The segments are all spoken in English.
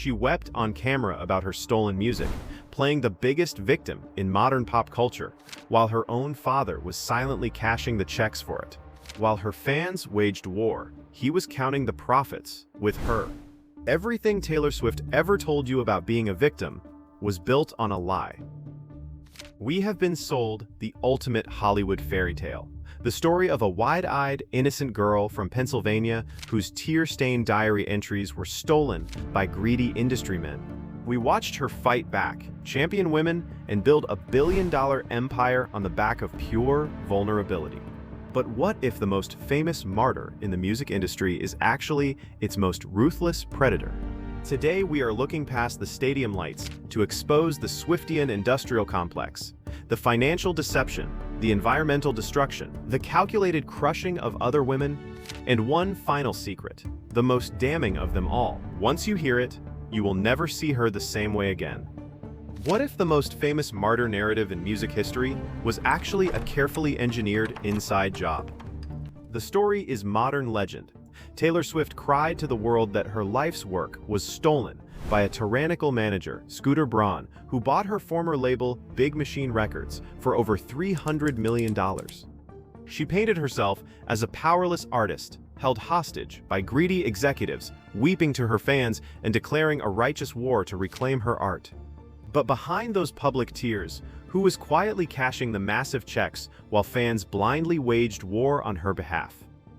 She wept on camera about her stolen music, playing the biggest victim in modern pop culture, while her own father was silently cashing the checks for it. While her fans waged war, he was counting the profits with her. Everything Taylor Swift ever told you about being a victim was built on a lie. We have been sold the ultimate Hollywood fairy tale, the story of a wide-eyed, innocent girl from Pennsylvania whose tear-stained diary entries were stolen by greedy industry men. We watched her fight back, champion women, and build a billion-dollar empire on the back of pure vulnerability. But what if the most famous martyr in the music industry is actually its most ruthless predator? Today, we are looking past the stadium lights to expose the Swiftian industrial complex, the financial deception, the environmental destruction, the calculated crushing of other women, and one final secret, the most damning of them all. Once you hear it, you will never see her the same way again. What if the most famous martyr narrative in music history was actually a carefully engineered inside job? The story is modern legend. Taylor Swift cried to the world that her life's work was stolen by a tyrannical manager, Scooter Braun, who bought her former label, Big Machine Records, for over $300 million. She painted herself as a powerless artist, held hostage by greedy executives, weeping to her fans and declaring a righteous war to reclaim her art. But behind those public tears, who was quietly cashing the massive checks while fans blindly waged war on her behalf?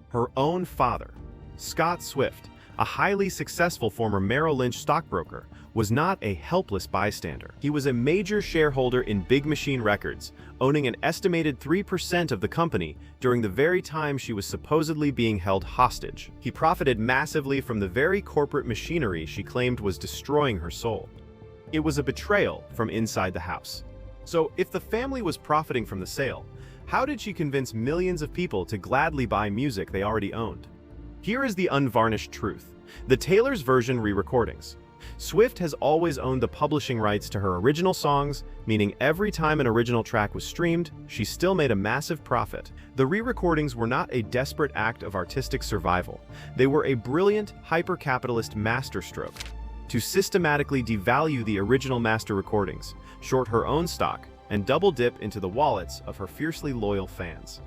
Her own father. Scott Swift, a highly successful former Merrill Lynch stockbroker, was not a helpless bystander. He was a major shareholder in Big Machine Records, owning an estimated 3% of the company during the very time she was supposedly being held hostage. He profited massively from the very corporate machinery she claimed was destroying her soul. It was a betrayal from inside the house. So, if the family was profiting from the sale, how did she convince millions of people to gladly buy music they already owned? Here is the unvarnished truth. The Taylor's version re-recordings. Swift has always owned the publishing rights to her original songs, meaning every time an original track was streamed, she still made a massive profit. The re-recordings were not a desperate act of artistic survival. They were a brilliant, hyper-capitalist masterstroke to systematically devalue the original master recordings, short her own stock, and double-dip into the wallets of her fiercely loyal fans.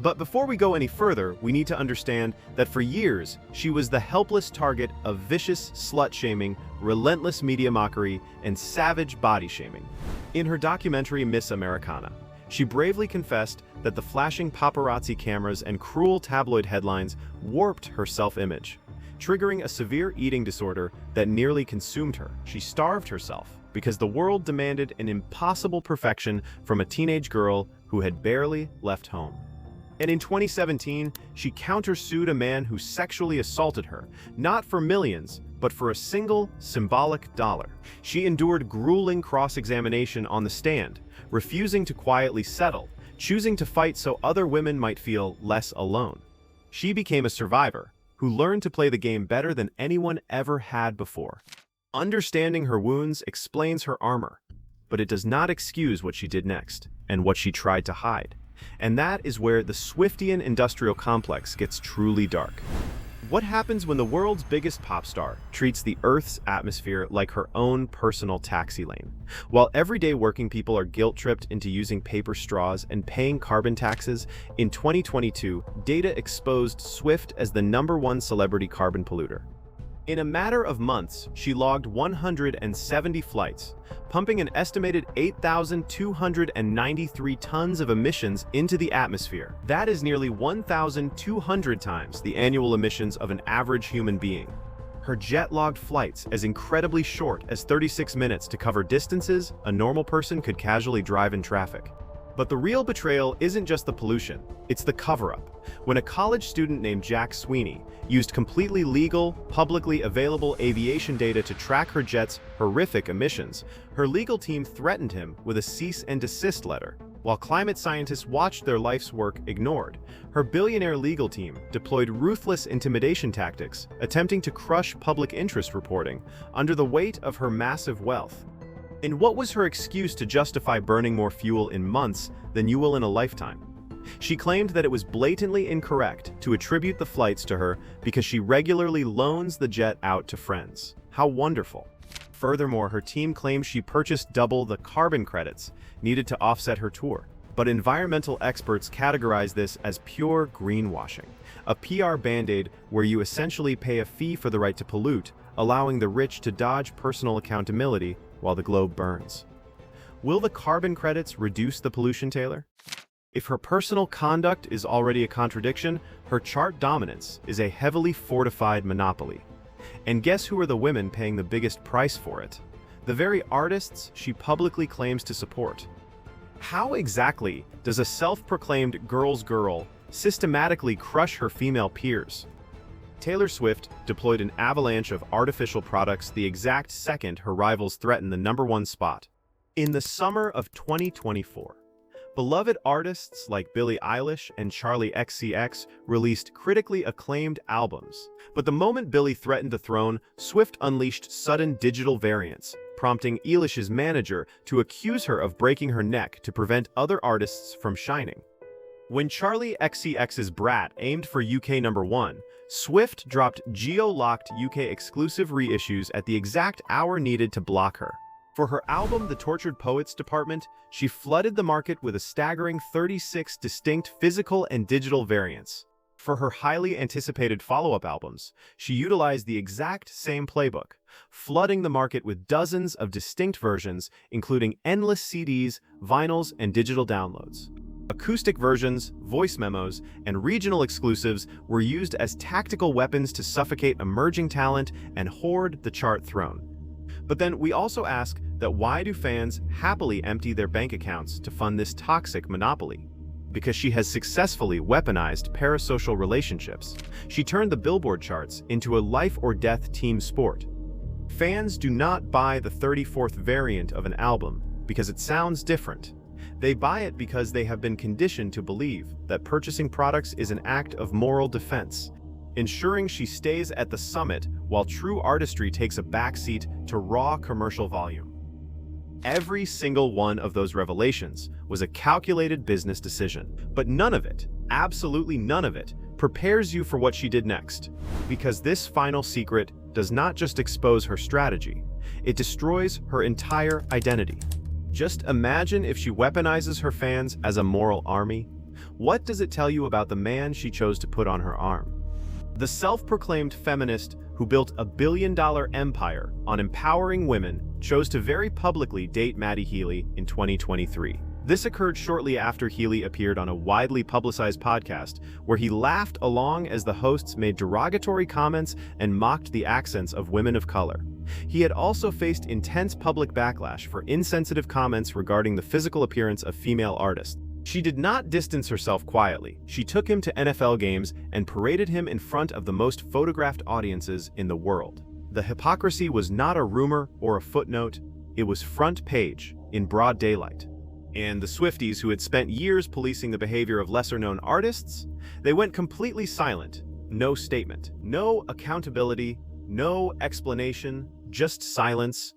But before we go any further, we need to understand that for years, she was the helpless target of vicious slut-shaming, relentless media mockery, and savage body-shaming. In her documentary Miss Americana, she bravely confessed that the flashing paparazzi cameras and cruel tabloid headlines warped her self-image, triggering a severe eating disorder that nearly consumed her. She starved herself because the world demanded an impossible perfection from a teenage girl who had barely left home. And in 2017, she countersued a man who sexually assaulted her, not for millions, but for a single symbolic dollar. She endured grueling cross-examination on the stand, refusing to quietly settle, choosing to fight so other women might feel less alone. She became a survivor who learned to play the game better than anyone ever had before. Understanding her wounds explains her armor, but it does not excuse what she did next and what she tried to hide. And that is where the Swiftian industrial complex gets truly dark. What happens when the world's biggest pop star treats the Earth's atmosphere like her own personal taxi lane? While everyday working people are guilt-tripped into using paper straws and paying carbon taxes, in 2022, data exposed Swift as the #1 celebrity carbon polluter. In a matter of months, she logged 170 flights, pumping an estimated 8,293 tons of emissions into the atmosphere. That is nearly 1,200 times the annual emissions of an average human being. Her jet-logged flights as incredibly short as 36 minutes to cover distances a normal person could casually drive in traffic. But the real betrayal isn't just the pollution, it's the cover-up. When a college student named Jack Sweeney used completely legal, publicly available aviation data to track her jet's horrific emissions, her legal team threatened him with a cease and desist letter. While climate scientists watched their life's work ignored, her billionaire legal team deployed ruthless intimidation tactics, attempting to crush public interest reporting under the weight of her massive wealth. And what was her excuse to justify burning more fuel in months than you will in a lifetime? She claimed that it was blatantly incorrect to attribute the flights to her because she regularly loans the jet out to friends. How wonderful. Furthermore, her team claims she purchased double the carbon credits needed to offset her tour. But environmental experts categorize this as pure greenwashing, a PR band-aid where you essentially pay a fee for the right to pollute, allowing the rich to dodge personal accountability while the globe burns. Will the carbon credits reduce the pollution, Taylor? If her personal conduct is already a contradiction, her chart dominance is a heavily fortified monopoly. And guess who are the women paying the biggest price for it? The very artists she publicly claims to support. How exactly does a self-proclaimed girl's girl systematically crush her female peers? Taylor Swift deployed an avalanche of artificial products the exact second her rivals threatened the #1 spot. In the summer of 2024, beloved artists like Billie Eilish and Charli XCX released critically acclaimed albums. But the moment Billie threatened the throne, Swift unleashed sudden digital variants, prompting Eilish's manager to accuse her of breaking her neck to prevent other artists from shining. When Charli XCX's Brat aimed for UK #1, Swift dropped geo-locked UK exclusive reissues at the exact hour needed to block her. For her album The Tortured Poets Department, she flooded the market with a staggering 36 distinct physical and digital variants. For her highly anticipated follow-up albums, she utilized the exact same playbook, flooding the market with dozens of distinct versions, including endless CDs, vinyls, and digital downloads. Acoustic versions, voice memos, and regional exclusives were used as tactical weapons to suffocate emerging talent and hoard the chart throne. But then we also ask that why do fans happily empty their bank accounts to fund this toxic monopoly? Because she has successfully weaponized parasocial relationships. She turned the Billboard charts into a life-or-death team sport. Fans do not buy the 34th variant of an album because it sounds different. They buy it because they have been conditioned to believe that purchasing products is an act of moral defense, ensuring she stays at the summit while true artistry takes a backseat to raw commercial volume. Every single one of those revelations was a calculated business decision, but none of it, absolutely none of it, prepares you for what she did next. Because this final secret does not just expose her strategy, it destroys her entire identity. Just imagine if she weaponizes her fans as a moral army. What does it tell you about the man she chose to put on her arm? The self-proclaimed feminist who built a billion-dollar empire on empowering women chose to very publicly date Maddie Healy in 2023. This occurred shortly after Healy appeared on a widely publicized podcast where he laughed along as the hosts made derogatory comments and mocked the accents of women of color. He had also faced intense public backlash for insensitive comments regarding the physical appearance of female artists. She did not distance herself quietly. She took him to NFL games and paraded him in front of the most photographed audiences in the world. The hypocrisy was not a rumor or a footnote, it was front page, in broad daylight. And the Swifties, who had spent years policing the behavior of lesser-known artists, they went completely silent. No statement, no accountability, no explanation, just silence.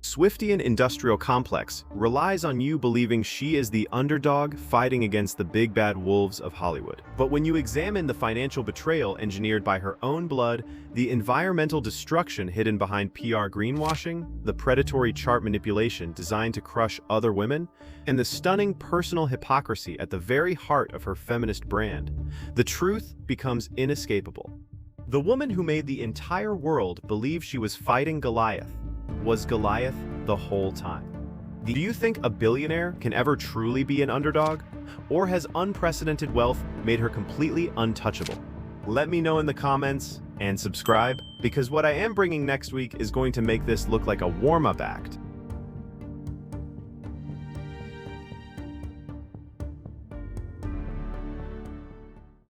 Swiftian industrial complex relies on you believing she is the underdog fighting against the big bad wolves of Hollywood. But when you examine the financial betrayal engineered by her own blood, the environmental destruction hidden behind PR greenwashing, the predatory chart manipulation designed to crush other women, and the stunning personal hypocrisy at the very heart of her feminist brand, the truth becomes inescapable. The woman who made the entire world believe she was fighting Goliath was Goliath the whole time. Do you think a billionaire can ever truly be an underdog? Or has unprecedented wealth made her completely untouchable? Let me know in the comments and subscribe, because what I am bringing next week is going to make this look like a warm-up act.